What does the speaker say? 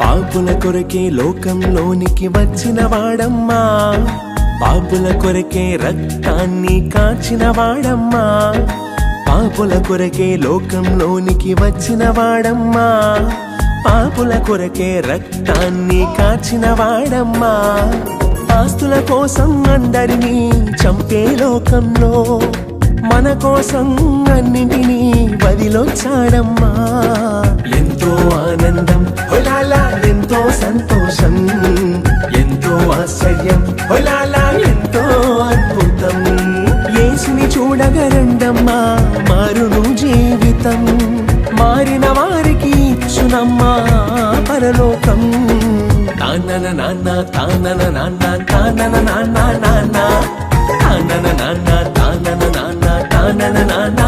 పాపుల కొరకే లోకంలోనికి వచ్చిన వాడమ్మా, పాపుల కొరకే రక్తాన్ని కాచిన వాడమ్మా, పాపుల కొరకే లోకంలోనికి వచ్చిన వాడమ్మా, పాపుల కొరకే రక్తాన్ని కాచిన వాడమ్మా. ఆస్తుల కోసం అందరినీ చంపే లోకంలో మన కోసం అన్నింటినీ వదిలొచ్చాడమ్మా. ఎంతో ఆనందం హొలాలా, ఎంతో సంతోషం, ఎంతో ఆశ్చర్యం హొలాలా, ఎంతో అద్భుతం. యేసుని చూడగరండమ్మా, మారును జీవితం, మారిన వారికి ఇచ్చునమ్మా పరలోకం. తానన నాన్న తానన నాన్న తానన నాన్న నాన్న తానన నాన్న తానన నాన్న తానన నాన్న